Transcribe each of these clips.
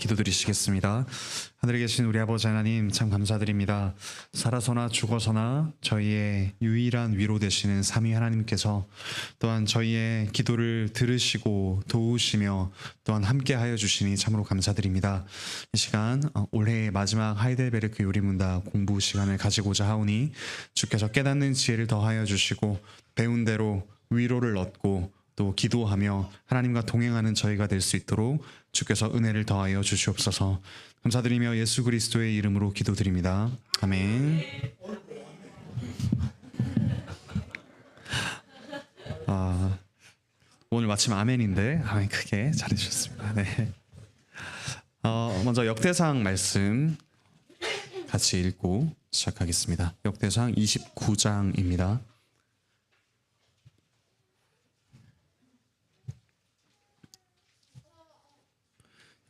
기도드리시겠습니다. 하늘에 계신 우리 아버지 하나님, 참 감사드립니다. 살아서나 죽어서나 저희의 유일한 위로 되시는 삼위 하나님께서 또한 저희의 기도를 들으시고 도우시며 또한 함께하여 주시니 참으로 감사드립니다. 이 시간 올해의 마지막 하이델베르크 요리문답 공부 시간을 가지고자 하오니 주께서 깨닫는 지혜를 더하여 주시고 배운 대로 위로를 얻고 또 기도하며 하나님과 동행하는 저희가 될 수 있도록 주께서 은혜를 더하여 주시옵소서. 감사드리며 예수 그리스도의 이름으로 기도드립니다. 아멘. 오늘 마침 아멘인데 아멘 크게 잘해주셨습니다. 네. 먼저 역대상 말씀 같이 읽고 시작하겠습니다. 역대상 29장입니다.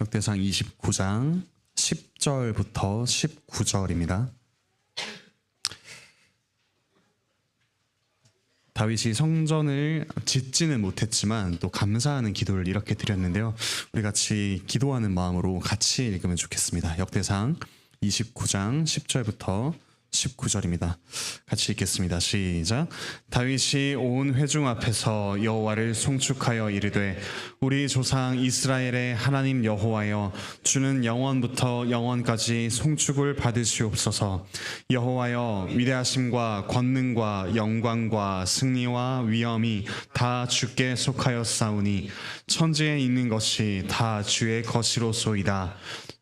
역대상 29장 10절부터 19절입니다. 다윗이 성전을 짓지는 못했지만 또 감사하는 기도를 이렇게 드렸는데요. 우리 같이 기도하는 마음으로 같이 읽으면 좋겠습니다. 역대상 29장 10절부터 19절입니다. 같이 읽겠습니다. 시작. 다윗이 온 회중 앞에서 여호와를 송축하여 이르되 우리 조상 이스라엘의 하나님 여호와여, 주는 영원부터 영원까지 송축을 받으시옵소서. 여호와여, 위대하심과 권능과 영광과 승리와 위엄이 다 주께 속하였사오니 천지에 있는 것이 다 주의 것이로소이다.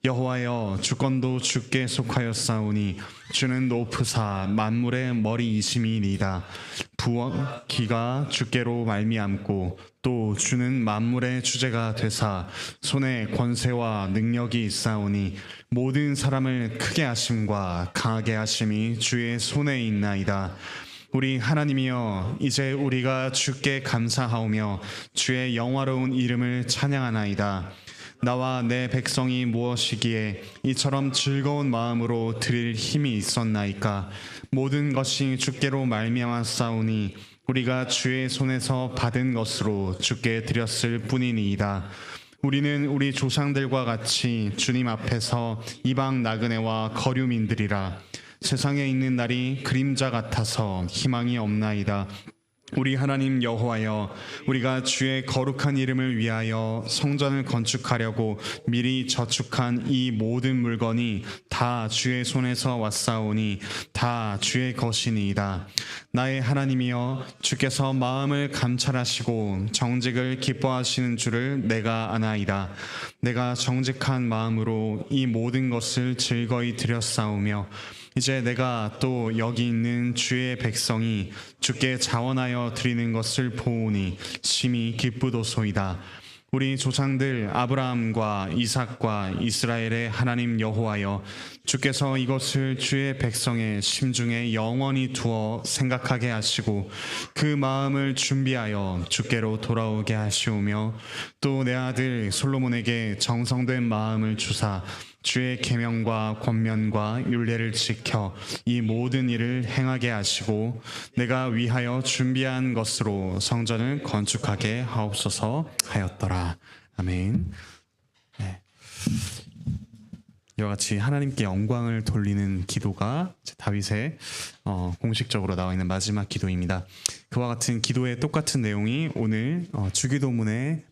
여호와여, 주권도 주께 속하였사오니 주는 높으사 만물의 머리이심이니이다. 부귀가 주께로 말미암고 또 주는 만물의 주제가 되사 손에 권세와 능력이 있사오니 모든 사람을 크게 하심과 강하게 하심이 주의 손에 있나이다. 우리 하나님이여, 이제 우리가 주께 감사하오며 주의 영화로운 이름을 찬양하나이다. 나와 내 백성이 무엇이기에 이처럼 즐거운 마음으로 드릴 힘이 있었나이까. 모든 것이 주께로 말미암았사오니 우리가 주의 손에서 받은 것으로 주께 드렸을 뿐이니이다. 우리는 우리 조상들과 같이 주님 앞에서 이방 나그네와 거류민들이라. 세상에 있는 날이 그림자 같아서 희망이 없나이다. 우리 하나님 여호와여, 우리가 주의 거룩한 이름을 위하여 성전을 건축하려고 미리 저축한 이 모든 물건이 다 주의 손에서 왔사오니 다 주의 것이니이다. 나의 하나님이여, 주께서 마음을 감찰하시고 정직을 기뻐하시는 줄을 내가 아나이다. 내가 정직한 마음으로 이 모든 것을 즐거이 드렸사오며 이제 내가 또 여기 있는 주의 백성이 주께 자원하여 드리는 것을 보오니 심히 기쁘도소이다. 우리 조상들 아브라함과 이삭과 이스라엘의 하나님 여호와여, 주께서 이것을 주의 백성의 심중에 영원히 두어 생각하게 하시고 그 마음을 준비하여 주께로 돌아오게 하시오며 또 내 아들 솔로몬에게 정성된 마음을 주사 주의 계명과 권면과 율례를 지켜 이 모든 일을 행하게 하시고 내가 위하여 준비한 것으로 성전을 건축하게 하옵소서 하였더라. 아멘. 네. 이와 같이 하나님께 영광을 돌리는 기도가 다윗의 공식적으로 나와 있는 마지막 기도입니다. 그와 같은 기도의 똑같은 내용이 오늘 주기도문의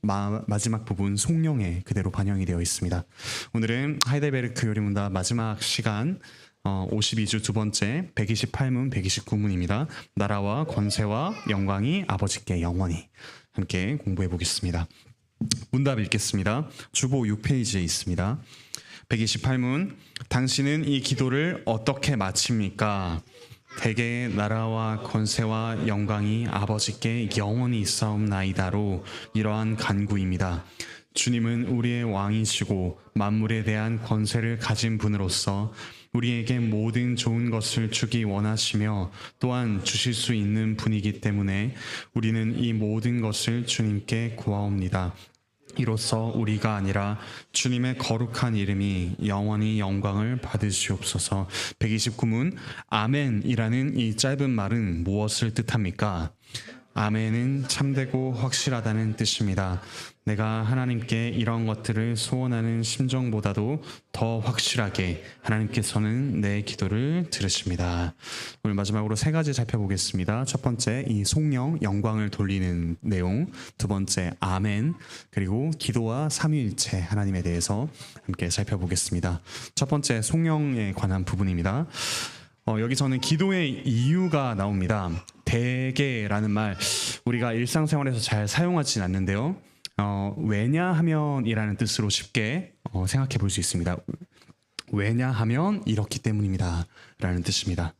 마지막 부분 송령에 그대로 반영이 되어 있습니다. 오늘은 하이델베르크 요리문답 마지막 시간 52주 두 번째 128문 129문입니다. 나라와 권세와 영광이 아버지께 영원히. 함께 공부해 보겠습니다. 문답 읽겠습니다. 주보 6페이지에 있습니다. 128문. 당신은 이 기도를 어떻게 마칩니까? 대개의 나라와 권세와 영광이 아버지께 영원히 있사옵나이다로 이러한 간구입니다. 주님은 우리의 왕이시고 만물에 대한 권세를 가진 분으로서 우리에게 모든 좋은 것을 주기 원하시며 또한 주실 수 있는 분이기 때문에 우리는 이 모든 것을 주님께 구하옵니다. 이로써 우리가 아니라 주님의 거룩한 이름이 영원히 영광을 받으시옵소서. 129문. 아멘이라는 이 짧은 말은 무엇을 뜻합니까? 아멘은 참되고 확실하다는 뜻입니다. 내가 하나님께 이런 것들을 소원하는 심정보다도 더 확실하게 하나님께서는 내 기도를 들으십니다. 오늘 마지막으로 세 가지 살펴보겠습니다. 첫 번째, 이 송영, 영광을 돌리는 내용. 두 번째, 아멘. 그리고 기도와 삼위일체 하나님에 대해서 함께 살펴보겠습니다. 첫 번째, 송영에 관한 부분입니다. 여기서는 기도의 이유가 나옵니다. 대개라는 말 우리가 일상생활에서 잘 사용하진 않는데요. 왜냐하면이라는 뜻으로 쉽게 생각해 볼 수 있습니다. 왜냐하면 이렇기 때문입니다 라는 뜻입니다.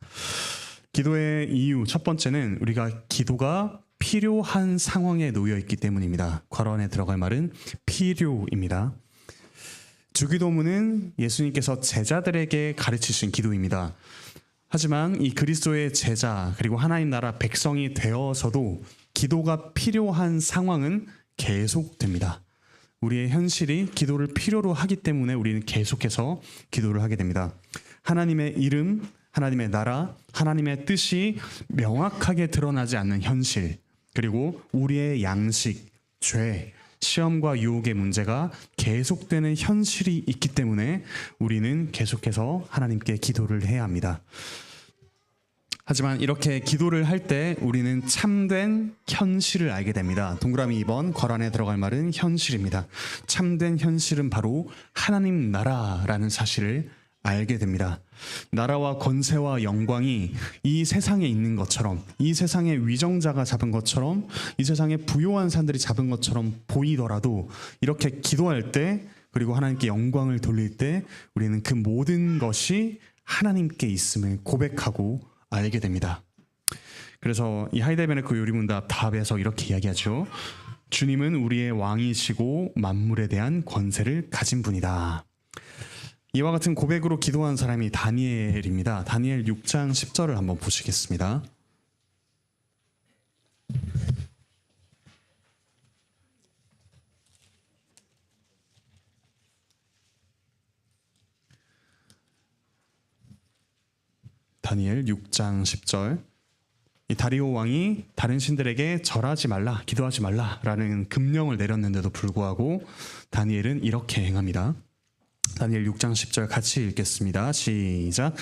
기도의 이유 첫 번째는 우리가 기도가 필요한 상황에 놓여 있기 때문입니다. 괄호 안에 들어갈 말은 필요입니다. 주기도문은 예수님께서 제자들에게 가르치신 기도입니다. 하지만 이 그리스도의 제자 그리고 하나님 나라 백성이 되어서도 기도가 필요한 상황은 계속됩니다. 우리의 현실이 기도를 필요로 하기 때문에 우리는 계속해서 기도를 하게 됩니다. 하나님의 이름, 하나님의 나라, 하나님의 뜻이 명확하게 드러나지 않는 현실, 그리고 우리의 양식, 죄, 시험과 유혹의 문제가 계속되는 현실이 있기 때문에 우리는 계속해서 하나님께 기도를 해야 합니다. 하지만 이렇게 기도를 할 때 우리는 참된 현실을 알게 됩니다. 동그라미 2번 괄호 안에 들어갈 말은 현실입니다. 참된 현실은 바로 하나님 나라라는 사실을 알게 됩니다. 나라와 권세와 영광이 이 세상에 있는 것처럼, 이 세상의 위정자가 잡은 것처럼, 이 세상의 부요한 사람들이 잡은 것처럼 보이더라도 이렇게 기도할 때, 그리고 하나님께 영광을 돌릴 때 우리는 그 모든 것이 하나님께 있음을 고백하고 알게 됩니다. 그래서 이 하이델베르크 요리문답 답에서 이렇게 이야기하죠. 주님은 우리의 왕이시고 만물에 대한 권세를 가진 분이다. 이와 같은 고백으로 기도한 사람이 다니엘입니다. 다니엘 6장 10절을 한번 보시겠습니다. 다니엘 6장 10절. 이 다리오 왕이 다른 신들에게 절하지 말라, 기도하지 말라라는 금령을 내렸는데도 불구하고 다니엘은 이렇게 행합니다. 다니엘 6장 10절 같이 읽겠습니다. 시작.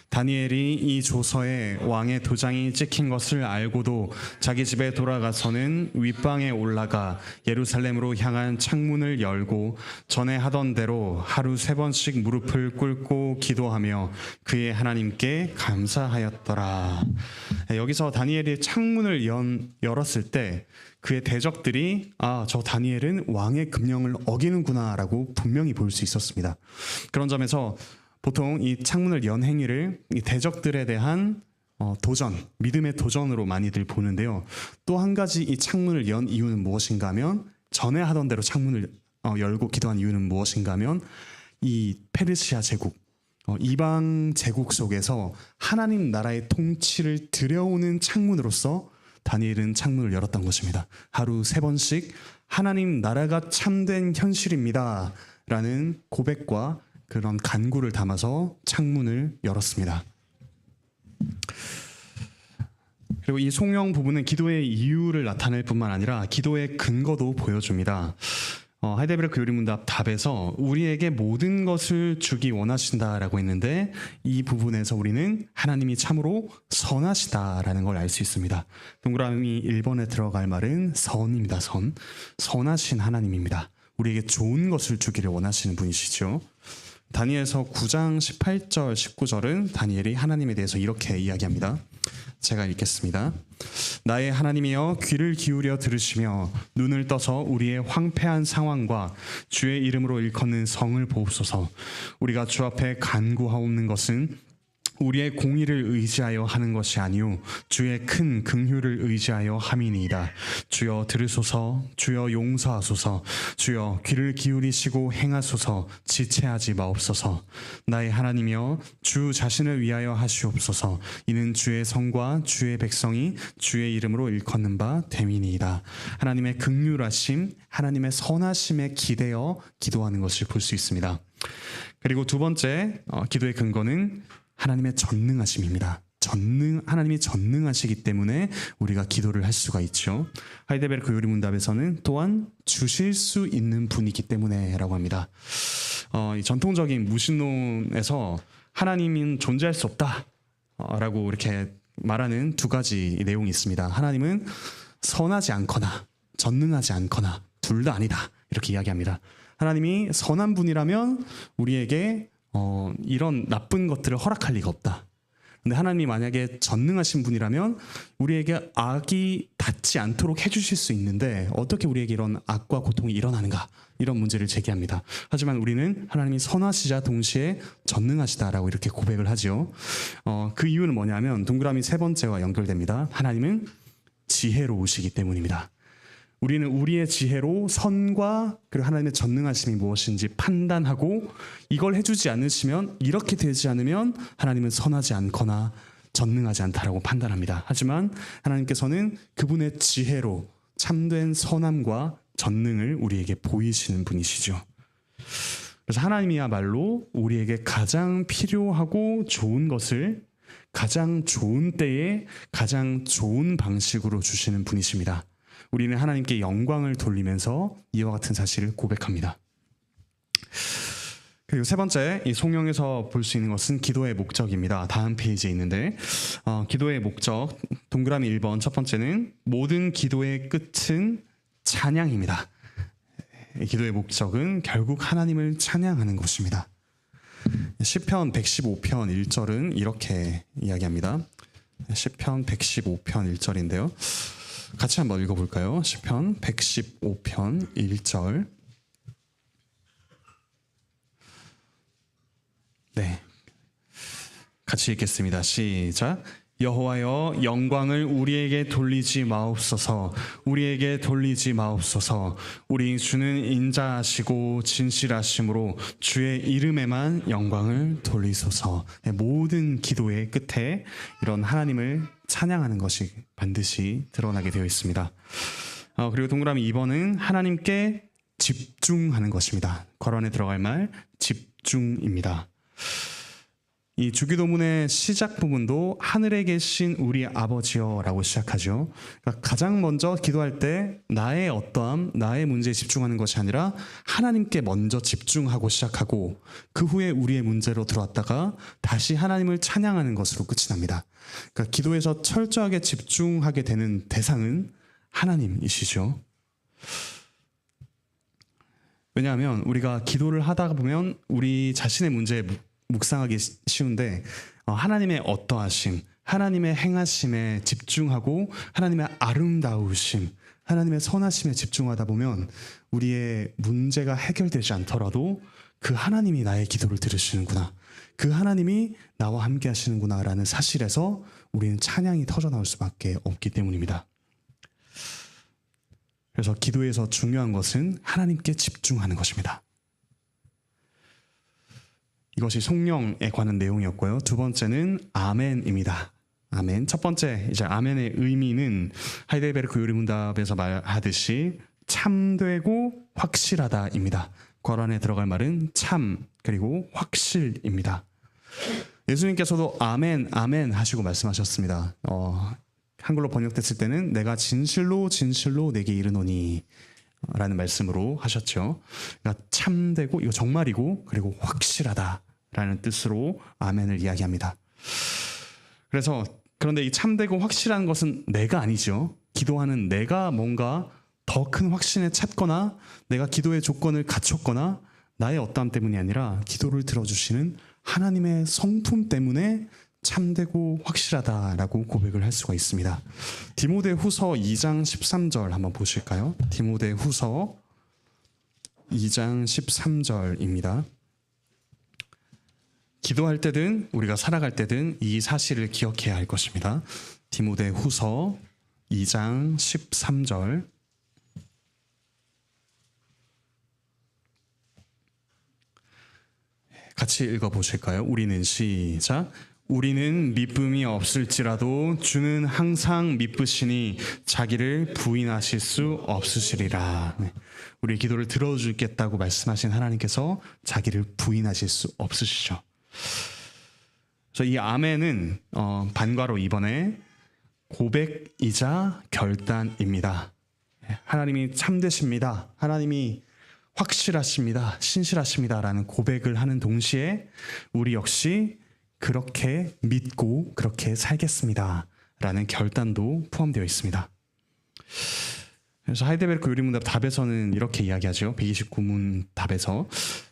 다니엘이 이 조서에 왕의 도장이 찍힌 것을 알고도 자기 집에 돌아가서는 윗방에 올라가 예루살렘으로 향한 창문을 열고 전에 하던 대로 하루 3번씩 무릎을 꿇고 기도하며 그의 하나님께 감사하였더라. 여기서 다니엘이 창문을 열었을 때 그의 대적들이 저 다니엘은 왕의 금령을 어기는구나 라고 분명히 볼 수 있었습니다. 그런 점에서 보통 이 창문을 연 행위를 이 대적들에 대한 도전, 믿음의 도전으로 많이들 보는데요. 또 한 가지 이 창문을 연 이유는 무엇인가 하면 전에 하던 대로 창문을 열고 기도한 이유는 무엇인가 하면 이 페르시아 제국, 이방 제국 속에서 하나님 나라의 통치를 들여오는 창문으로서 다니엘은 창문을 열었던 것입니다. 하루 3번씩 하나님 나라가 참된 현실입니다 라는 고백과 그런 간구를 담아서 창문을 열었습니다. 그리고 이 송영 부분은 기도의 이유를 나타낼 뿐만 아니라 기도의 근거도 보여줍니다. 하이델베르크 요리문답 답에서 우리에게 모든 것을 주기 원하신다라고 했는데 이 부분에서 우리는 하나님이 참으로 선하시다라는 걸 알 수 있습니다. 동그라미 1번에 들어갈 말은 선입니다. 선하신 하나님입니다. 우리에게 좋은 것을 주기를 원하시는 분이시죠. 다니엘서 9장 18절 19절은 다니엘이 하나님에 대해서 이렇게 이야기합니다. 제가 읽겠습니다. 나의 하나님이여 귀를 기울여 들으시며 눈을 떠서 우리의 황폐한 상황과 주의 이름으로 일컫는 성을 보옵소서. 우리가 주 앞에 간구하옵는 것은 우리의 공의를 의지하여 하는 것이 아니오 주의 큰 긍휼을 의지하여 함이니이다. 주여 들으소서. 주여 용서하소서. 주여 귀를 기울이시고 행하소서. 지체하지 마옵소서. 나의 하나님이여 주 자신을 위하여 하시옵소서. 이는 주의 성과 주의 백성이 주의 이름으로 일컫는 바 됨이니이다. 하나님의 긍휼하심, 하나님의 선하심에 기대어 기도하는 것을 볼 수 있습니다. 그리고 두 번째 기도의 근거는 하나님의 전능하심입니다. 하나님이 전능하시기 때문에 우리가 기도를 할 수가 있죠. 하이델베르크 요리문답에서는 또한 주실 수 있는 분이기 때문에라고 합니다. 이 전통적인 무신론에서 하나님은 존재할 수 없다라고 이렇게 말하는 두 가지 내용이 있습니다. 하나님은 선하지 않거나 전능하지 않거나 둘 다 아니다 이렇게 이야기합니다. 하나님이 선한 분이라면 우리에게 이런 나쁜 것들을 허락할 리가 없다. 근데 하나님이 만약에 전능하신 분이라면 우리에게 악이 닿지 않도록 해주실 수 있는데 어떻게 우리에게 이런 악과 고통이 일어나는가, 이런 문제를 제기합니다. 하지만 우리는 하나님이 선하시자 동시에 전능하시다라고 이렇게 고백을 하죠. 그 이유는 뭐냐면 동그라미 세 번째와 연결됩니다. 하나님은 지혜로우시기 때문입니다. 우리는 우리의 지혜로 선과 그리고 하나님의 전능하심이 무엇인지 판단하고 이걸 해주지 않으시면, 이렇게 되지 않으면 하나님은 선하지 않거나 전능하지 않다라고 판단합니다. 하지만 하나님께서는 그분의 지혜로 참된 선함과 전능을 우리에게 보이시는 분이시죠. 그래서 하나님이야말로 우리에게 가장 필요하고 좋은 것을 가장 좋은 때에 가장 좋은 방식으로 주시는 분이십니다. 우리는 하나님께 영광을 돌리면서 이와 같은 사실을 고백합니다. 그리고 세 번째, 이 성경에서 볼 수 있는 것은 기도의 목적입니다. 다음 페이지에 있는데 기도의 목적, 동그라미 1번 첫 번째는 모든 기도의 끝은 찬양입니다. 기도의 목적은 결국 하나님을 찬양하는 것입니다. 시편 115편 1절은 이렇게 이야기합니다. 시편 115편 1절인데요. 같이 한번 읽어볼까요? 시편 115편 1절. 네, 같이 읽겠습니다. 시작. 여호와여, 영광을 우리에게 돌리지 마옵소서. 우리에게 돌리지 마옵소서. 우리 주는 인자하시고 진실하심으로 주의 이름에만 영광을 돌리소서. 모든 기도의 끝에 이런 하나님을 찬양하는 것이 반드시 드러나게 되어 있습니다. 그리고 동그라미 2번은 하나님께 집중하는 것입니다. 괄호 안에 들어갈 말 집중입니다. 이 주기도문의 시작 부분도 하늘에 계신 우리 아버지여라고 시작하죠. 그러니까 가장 먼저 기도할 때 나의 어떠함, 나의 문제에 집중하는 것이 아니라 하나님께 먼저 집중하고 시작하고 그 후에 우리의 문제로 들어왔다가 다시 하나님을 찬양하는 것으로 끝이 납니다. 그러니까 기도에서 철저하게 집중하게 되는 대상은 하나님이시죠. 왜냐하면 우리가 기도를 하다 보면 우리 자신의 문제에 묵상하기 쉬운데 하나님의 어떠하심, 하나님의 행하심에 집중하고 하나님의 아름다우심, 하나님의 선하심에 집중하다 보면 우리의 문제가 해결되지 않더라도 그 하나님이 나의 기도를 들으시는구나, 그 하나님이 나와 함께 하시는구나 라는 사실에서 우리는 찬양이 터져나올 수밖에 없기 때문입니다. 그래서 기도에서 중요한 것은 하나님께 집중하는 것입니다. 이것이 성령에 관한 내용이었고요. 두 번째는 아멘입니다. 아멘. 첫 번째, 이제 아멘의 의미는 하이델베르크 요리문답에서 말하듯이 참되고 확실하다입니다. 괄호 안에 들어갈 말은 참 그리고 확실입니다. 예수님께서도 아멘, 아멘 하시고 말씀하셨습니다. 한글로 번역됐을 때는 내가 진실로 진실로 내게 이르노니 라는 말씀으로 하셨죠. 그러니까 참되고 이거 정말이고 그리고 확실하다라는 뜻으로 아멘을 이야기합니다. 그런데 이 참되고 확실한 것은 내가 아니죠. 기도하는 내가 뭔가 더 큰 확신에 찾거나 내가 기도의 조건을 갖췄거나 나의 어떠함 때문이 아니라 기도를 들어주시는 하나님의 성품 때문에 참되고 확실하다라고 고백을 할 수가 있습니다. 디모데후서 2장 13절 한번 보실까요? 디모데후서 2장 13절입니다. 기도할 때든 우리가 살아갈 때든 이 사실을 기억해야 할 것입니다. 디모데후서 2장 13절. 같이 읽어보실까요? 우리는 시작. 우리는 미쁨이 없을지라도 주는 항상 미쁘시니 자기를 부인하실 수 없으시리라. 우리의 기도를 들어주겠다고 말씀하신 하나님께서 자기를 부인하실 수 없으시죠. 그래서 이 아멘은 반괄호 2번에 고백이자 결단입니다. 하나님이 참되십니다. 하나님이 확실하십니다. 신실하십니다라는 고백을 하는 동시에 우리 역시 그렇게 믿고 그렇게 살겠습니다라는 결단도 포함되어 있습니다. 그래서 하이델베르크 유리문답 답에서는 이렇게 이야기하죠. 129문 답에서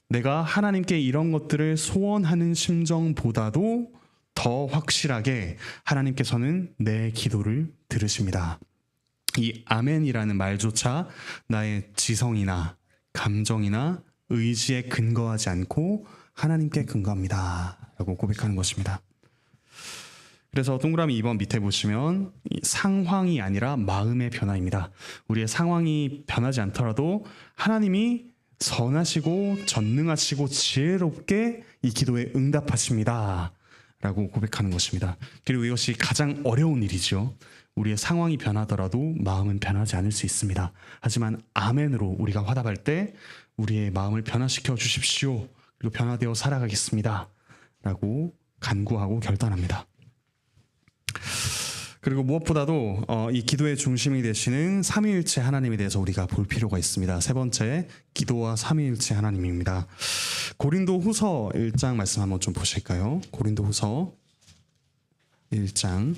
내가 하나님께 이런 것들을 소원하는 심정보다도 더 확실하게 하나님께서는 내 기도를 들으십니다. 이 아멘이라는 말조차 나의 지성이나 감정이나 의지에 근거하지 않고 하나님께 근거합니다 라고 고백하는 것입니다. 그래서 동그라미 2번 밑에 보시면 상황이 아니라 마음의 변화입니다. 우리의 상황이 변하지 않더라도 하나님이 선하시고 전능하시고 지혜롭게 이 기도에 응답하십니다 라고 고백하는 것입니다. 그리고 이것이 가장 어려운 일이죠. 우리의 상황이 변하더라도 마음은 변하지 않을 수 있습니다. 하지만 아멘으로 우리가 화답할 때 우리의 마음을 변화시켜 주십시오. 그리고 변화되어 살아가겠습니다 라고 간구하고 결단합니다. 그리고 무엇보다도 이 기도의 중심이 되시는 삼위일체 하나님에 대해서 우리가 볼 필요가 있습니다. 세 번째, 기도와 삼위일체 하나님입니다. 고린도후서 1장 말씀 한번 좀 보실까요? 고린도후서 1장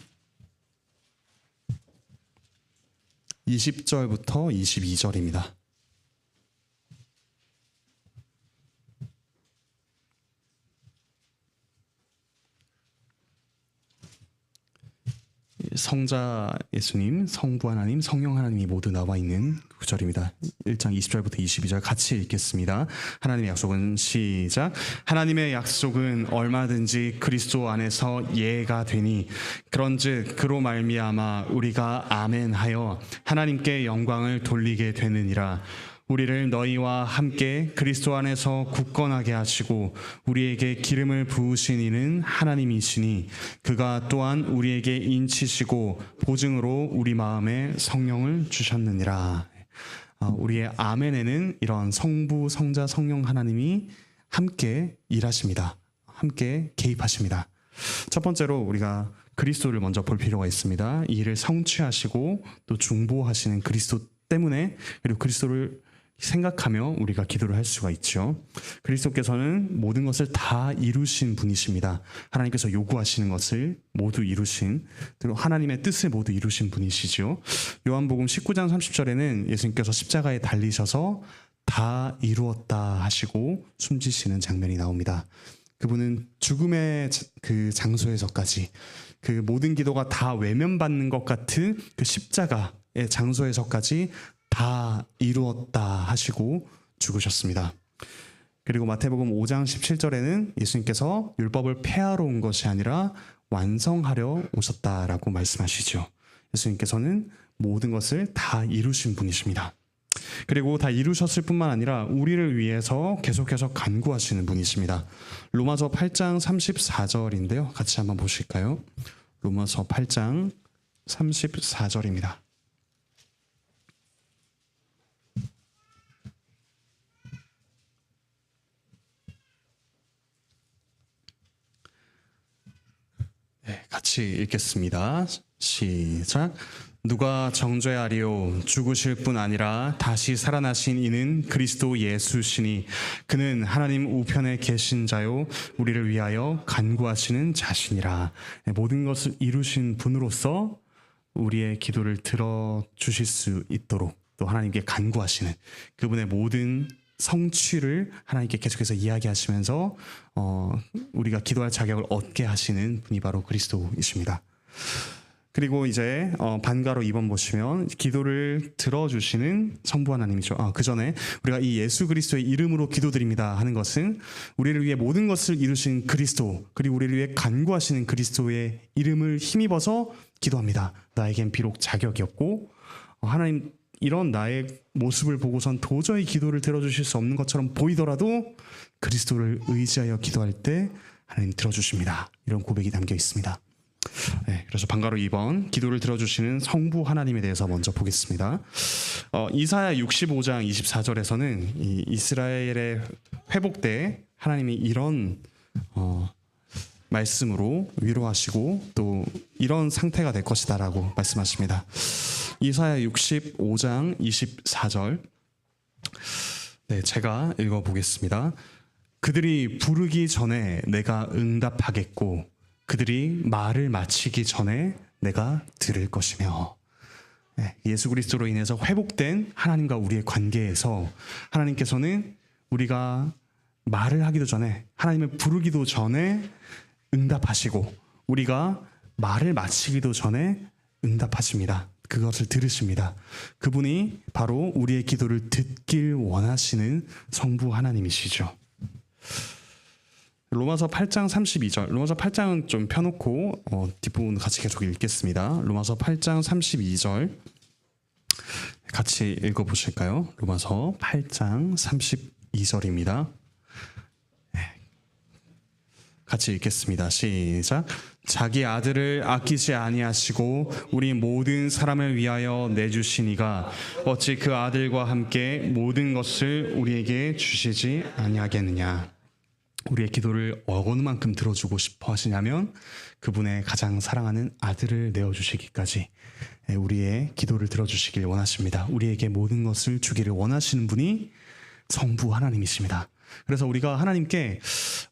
20절부터 22절입니다. 성자 예수님, 성부 하나님, 성령 하나님이 모두 나와 있는 구절입니다. 1장 20절부터 22절 같이 읽겠습니다. 하나님의 약속은 시작. 하나님의 약속은 얼마든지 그리스도 안에서 예가 되니 그런즉 그로 말미암아 우리가 아멘하여 하나님께 영광을 돌리게 되느니라. 우리를 너희와 함께 그리스도 안에서 굳건하게 하시고 우리에게 기름을 부으신 이는 하나님이시니 그가 또한 우리에게 인치시고 보증으로 우리 마음에 성령을 주셨느니라. 우리의 아멘에는 이런 성부, 성자, 성령 하나님이 함께 일하십니다. 함께 개입하십니다. 첫 번째로 우리가 그리스도를 먼저 볼 필요가 있습니다. 이 일을 성취하시고 또 중보하시는 그리스도 때문에, 그리고 그리스도를 생각하며 우리가 기도를 할 수가 있죠. 그리스도께서는 모든 것을 다 이루신 분이십니다. 하나님께서 요구하시는 것을 모두 이루신, 그리고 하나님의 뜻을 모두 이루신 분이시죠. 요한복음 19장 30절에는 예수님께서 십자가에 달리셔서 다 이루었다 하시고 숨지시는 장면이 나옵니다. 그분은 죽음의 그 장소에서까지, 그 모든 기도가 다 외면받는 것 같은 그 십자가의 장소에서까지 다 이루었다 하시고 죽으셨습니다. 그리고 마태복음 5장 17절에는 예수님께서 율법을 폐하러 온 것이 아니라 완성하려 오셨다라고 말씀하시죠. 예수님께서는 모든 것을 다 이루신 분이십니다. 그리고 다 이루셨을 뿐만 아니라 우리를 위해서 계속해서 간구하시는 분이십니다. 로마서 8장 34절인데요. 같이 한번 보실까요? 로마서 8장 34절입니다. 네, 같이 읽겠습니다. 시작. 누가 정죄하리요? 죽으실 뿐 아니라 다시 살아나신 이는 그리스도 예수시니 그는 하나님 우편에 계신 자요 우리를 위하여 간구하시는 자시니라. 모든 것을 이루신 분으로서 우리의 기도를 들어주실 수 있도록 또 하나님께 간구하시는 그분의 모든 성취를 하나님께 계속해서 이야기하시면서 우리가 기도할 자격을 얻게 하시는 분이 바로 그리스도이십니다. 그리고 이제 반가로 2번 보시면 기도를 들어주시는 성부 하나님이죠. 그 전에 우리가 이 예수 그리스도의 이름으로 기도드립니다 하는 것은 우리를 위해 모든 것을 이루신 그리스도, 그리고 우리를 위해 간구하시는 그리스도의 이름을 힘입어서 기도합니다. 나에겐 비록 자격이 없고 하나님 이런 나의 모습을 보고선 도저히 기도를 들어주실 수 없는 것처럼 보이더라도 그리스도를 의지하여 기도할 때 하나님 들어주십니다. 이런 고백이 담겨 있습니다. 네, 그래서 반가로 2번 기도를 들어주시는 성부 하나님에 대해서 먼저 보겠습니다. 이사야 65장 24절에서는 이 이스라엘의 회복 때 하나님이 이런 말씀으로 위로하시고 또 이런 상태가 될 것이다라고 말씀하십니다. 이사야 65장 24절. 네, 제가 읽어보겠습니다. 그들이 부르기 전에 내가 응답하겠고 그들이 말을 마치기 전에 내가 들을 것이며. 네, 예수 그리스도로 인해서 회복된 하나님과 우리의 관계에서 하나님께서는 우리가 말을 하기도 전에, 하나님을 부르기도 전에 응답하시고 우리가 말을 마치기도 전에 응답하십니다. 그것을 들으십니다. 그분이 바로 우리의 기도를 듣길 원하시는 성부 하나님이시죠. 로마서 8장 32절. 로마서 8장은 좀 펴놓고 뒷부분 같이 계속 읽겠습니다. 로마서 8장 32절 같이 읽어보실까요? 로마서 8장 32절입니다. 같이 읽겠습니다. 시작. 자기 아들을 아끼지 아니하시고 우리 모든 사람을 위하여 내주시니가 어찌 그 아들과 함께 모든 것을 우리에게 주시지 아니하겠느냐. 우리의 기도를 어느 만큼 들어주고 싶어 하시냐면 그분의 가장 사랑하는 아들을 내어주시기까지 우리의 기도를 들어주시길 원하십니다. 우리에게 모든 것을 주기를 원하시는 분이 성부 하나님이십니다. 그래서 우리가 하나님께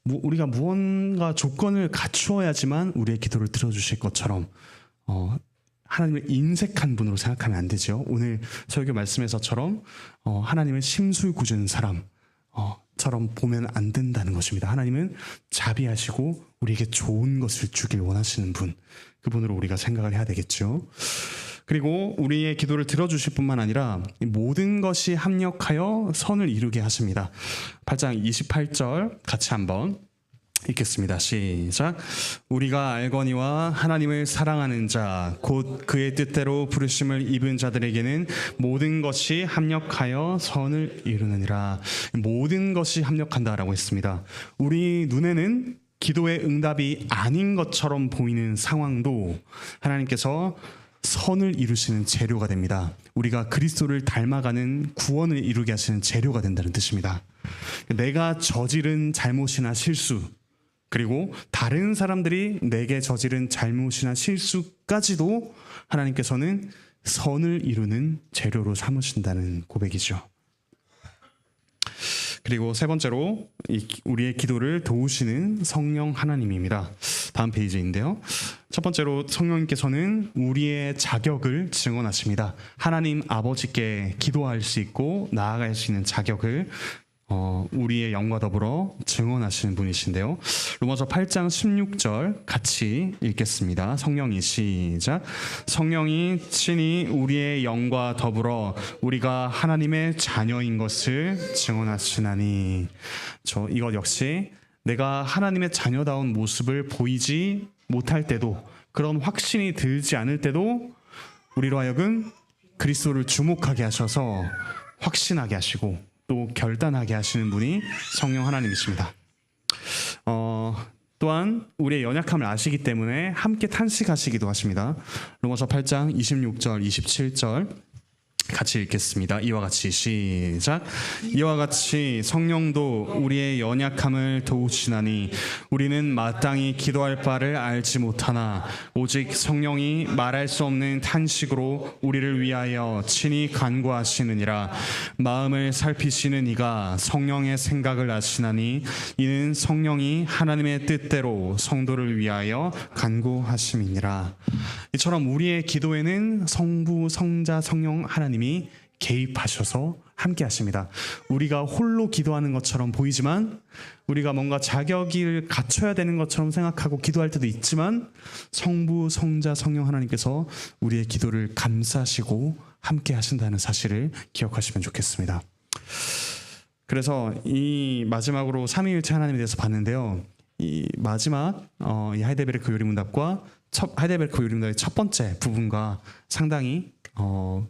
우리가 무언가 조건을 갖추어야지만 우리의 기도를 들어주실 것처럼 하나님을 인색한 분으로 생각하면 안 되죠. 오늘 설교 말씀에서처럼 하나님을 심술궂은 사람 처럼 보면 안 된다는 것입니다. 하나님은 자비하시고 우리에게 좋은 것을 주길 원하시는 분, 그분으로 우리가 생각을 해야 되겠죠. 그리고 우리의 기도를 들어주실 뿐만 아니라 모든 것이 합력하여 선을 이루게 하십니다. 8장 28절 같이 한번 읽겠습니다. 시작. 우리가 알거니와 하나님을 사랑하는 자 곧 그의 뜻대로 부르심을 입은 자들에게는 모든 것이 합력하여 선을 이루느니라. 모든 것이 합력한다라고 했습니다. 우리 눈에는 기도의 응답이 아닌 것처럼 보이는 상황도 하나님께서 선을 이루시는 재료가 됩니다. 우리가 그리스도를 닮아가는 구원을 이루게 하시는 재료가 된다는 뜻입니다. 내가 저지른 잘못이나 실수, 그리고 다른 사람들이 내게 저지른 잘못이나 실수까지도 하나님께서는 선을 이루는 재료로 삼으신다는 고백이죠. 그리고 세 번째로 우리의 기도를 도우시는 성령 하나님입니다. 다음 페이지인데요. 첫 번째로 성령님께서는 우리의 자격을 증언하십니다. 하나님 아버지께 기도할 수 있고 나아갈 수 있는 자격을 우리의 영과 더불어 증언하시는 분이신데요. 로마서 8장 16절 같이 읽겠습니다. 성령이 시작. 성령이 친히 우리의 영과 더불어 우리가 하나님의 자녀인 것을 증언하시나니. 이것 역시 내가 하나님의 자녀다운 모습을 보이지 못할 때도, 그런 확신이 들지 않을 때도 우리로 하여금 그리스도를 주목하게 하셔서 확신하게 하시고 또 결단하게 하시는 분이 성령 하나님이십니다. 또한 우리의 연약함을 아시기 때문에 함께 탄식하시기도 하십니다. 로마서 8장 26절 27절 같이 읽겠습니다. 이와 같이 시작. 이와 같이 성령도 우리의 연약함을 도우시나니 우리는 마땅히 기도할 바를 알지 못하나 오직 성령이 말할 수 없는 탄식으로 우리를 위하여 친히 간구하시느니라. 마음을 살피시는 이가 성령의 생각을 아시나니 이는 성령이 하나님의 뜻대로 성도를 위하여 간구하심이니라. 이처럼 우리의 기도에는 성부, 성자, 성령 하나님이 개입하셔서 함께 하십니다. 우리가 홀로 기도하는 것처럼 보이지만, 우리가 뭔가 자격을 갖춰야 되는 것처럼 생각하고 기도할 때도 있지만, 성부, 성자, 성령 하나님께서 우리의 기도를 감싸시고 함께 하신다는 사실을 기억하시면 좋겠습니다. 그래서 이 마지막으로 삼위일체 하나님에 대해서 봤는데요. 이 마지막 이 하이델베르크 요리문답과 하이델베르크 요리문답의 첫 번째 부분과 상당히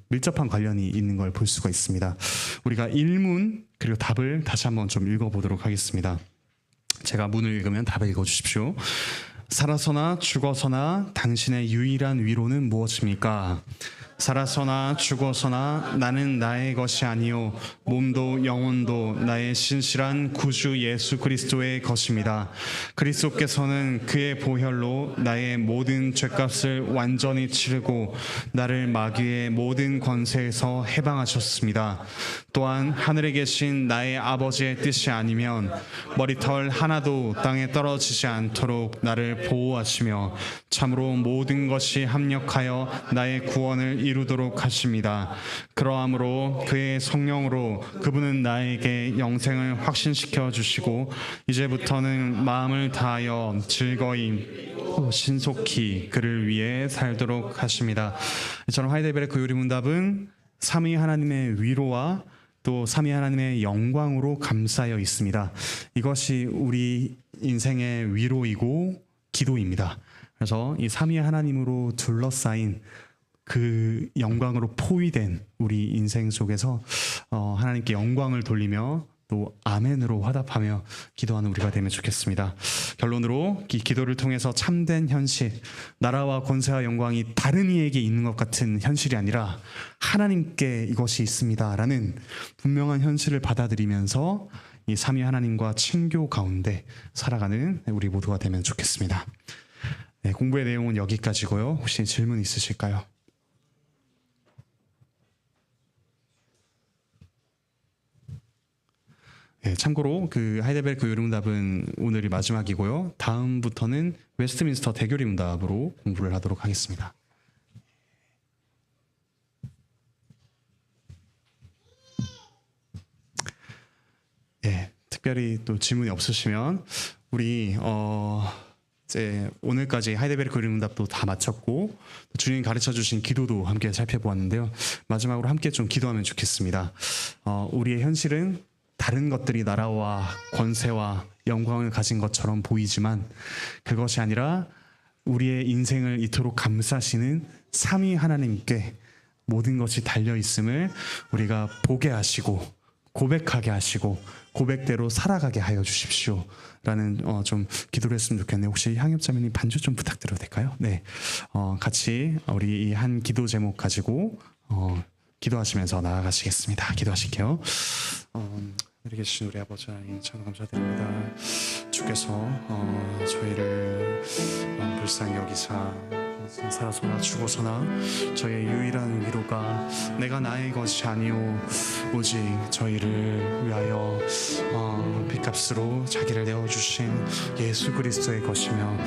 밀접한 관련이 있는 걸 볼 수가 있습니다. 우리가 일문 그리고 답을 다시 한번 좀 읽어보도록 하겠습니다. 제가 문을 읽으면 답을 읽어주십시오. 살아서나 죽어서나 당신의 유일한 위로는 무엇입니까? 살아서나 죽어서나 나는 나의 것이 아니요 몸도 영혼도 나의 신실한 구주 예수 그리스도의 것입니다. 그리스도께서는 그의 보혈로 나의 모든 죄값을 완전히 치르고 나를 마귀의 모든 권세에서 해방하셨습니다. 또한 하늘에 계신 나의 아버지의 뜻이 아니면 머리털 하나도 땅에 떨어지지 않도록 나를 보호하시며 참으로 모든 것이 합력하여 나의 구원을 이루도록 하십니다. 그러함으로 그의 성령으로 그분은 나에게 영생을 확신시켜 주시고 이제부터는 마음을 다하여 즐거이 신속히 그를 위해 살도록 하십니다. 저는 하이델베르 그 요리문답은 삼위 하나님의 위로와 또 삼위 하나님의 영광으로 감싸여 있습니다. 이것이 우리 인생의 위로이고 기도입니다. 그래서 이 삼위 하나님으로 둘러싸인 그 영광으로 포위된 우리 인생 속에서 하나님께 영광을 돌리며 또 아멘으로 화답하며 기도하는 우리가 되면 좋겠습니다. 결론으로 이 기도를 통해서 참된 현실, 나라와 권세와 영광이 다른 이에게 있는 것 같은 현실이 아니라 하나님께 이것이 있습니다라는 분명한 현실을 받아들이면서 이 삼위 하나님과 친교 가운데 살아가는 우리 모두가 되면 좋겠습니다. 네, 공부의 내용은 여기까지고요. 혹시 질문 있으실까요? 네, 참고로 그 하이델베르크 요리문답은 오늘이 마지막이고요. 다음부터는 웨스트민스터 대교리문답으로 공부를 하도록 하겠습니다. 네, 특별히 또 질문이 없으시면 우리 이제 오늘까지 하이델베르크 요리문답도 다 마쳤고 주님 가르쳐 주신 기도도 함께 살펴보았는데요. 마지막으로 함께 좀 기도하면 좋겠습니다. 우리의 현실은 다른 것들이 나라와 권세와 영광을 가진 것처럼 보이지만 그것이 아니라 우리의 인생을 이토록 감싸시는 삼위 하나님께 모든 것이 달려있음을 우리가 보게 하시고 고백하게 하시고 고백대로 살아가게 하여 주십시오 라는 좀 기도를 했으면 좋겠네요. 혹시 향엽자매님 반주 좀 부탁드려도 될까요? 네, 같이 우리 이 한 기도 제목 가지고 기도하시면서 나아가시겠습니다. 기도하실게요. 하늘에 계신 우리 아버지 하나님 참 감사드립니다. 주께서 저희를 불쌍히 여기사 살아서나 죽어서나 저의 유일한 위로가 내가 나의 것이 아니오 오직 저희를 위하여 핏값으로 자기를 내어주신 예수 그리스도의 것이며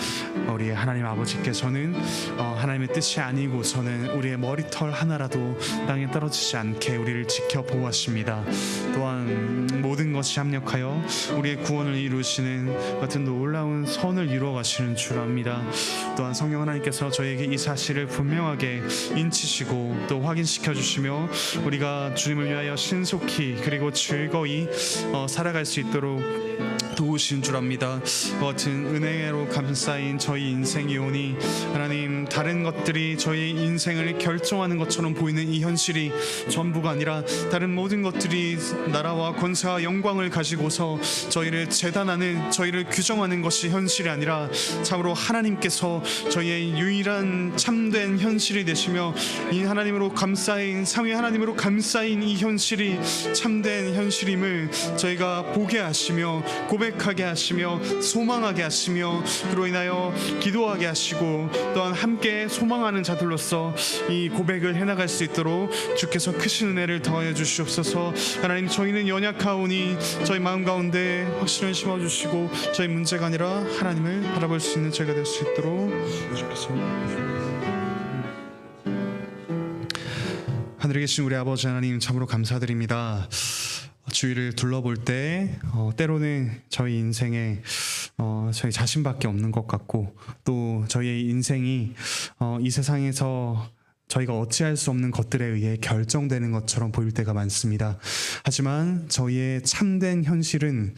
우리 하나님 아버지께서는 하나님의 뜻이 아니고서는 우리의 머리털 하나라도 땅에 떨어지지 않게 우리를 지켜 보호하십니다. 또한 모든 것이 합력하여 우리의 구원을 이루시는 같은 놀라운 선을 이루어 가시는 줄 압니다. 또한 성령 하나님께서 저희에게 이 사실을 분명하게 인치시고 또 확인시켜 주시며 우리가 주님을 위하여 신속히 그리고 즐거이 살아갈 수 있도록 도우신 줄 압니다. 같은 은혜로 감싸인 저희 인생이오니 하나님 다른 것들이 저희 인생을 결정하는 것처럼 보이는 이 현실이 전부가 아니라 다른 모든 것들이 나라와 권세와 영광을 가지고서 저희를 재단하는 저희를 규정하는 것이 현실이 아니라 참으로 하나님께서 저희의 유일한 참된 현실이 되시며 이 하나님으로 감싸인 삼위 하나님으로 감싸인 이 현실이 참된 현실임을 저희가 보게 하시며 고백하게 하시며 소망하게 하시며 그로 인하여 기도하게 하시고 또한 함께 소망하는 자들로서 이 고백을 해나갈 수 있도록 주께서 크신 은혜를 더하여 주시옵소서. 하나님 저희는 연약하오니 저희 마음 가운데 확신을 심어주시고 저희 문제가 아니라 하나님을 바라볼 수 있는 저희가 될 수 있도록 주께서 하늘에 계신 우리 아버지 하나님 참으로 감사드립니다. 주위를 둘러볼 때 때로는 저희 인생에 저희 자신밖에 없는 것 같고 또 저희의 인생이 이 세상에서 저희가 어찌할 수 없는 것들에 의해 결정되는 것처럼 보일 때가 많습니다. 하지만 저희의 참된 현실은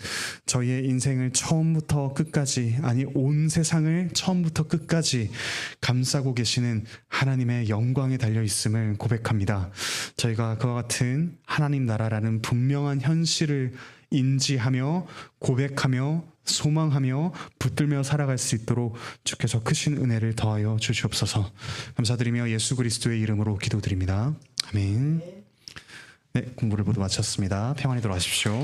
저희의 인생을 처음부터 끝까지 아니 온 세상을 처음부터 끝까지 감싸고 계시는 하나님의 영광에 달려있음을 고백합니다. 저희가 그와 같은 하나님 나라라는 분명한 현실을 인지하며 고백하며 소망하며 붙들며 살아갈 수 있도록 주께서 크신 은혜를 더하여 주시옵소서. 감사드리며 예수 그리스도의 이름으로 기도드립니다. 아멘. 네, 공부를 모두 마쳤습니다. 평안히 돌아가십시오.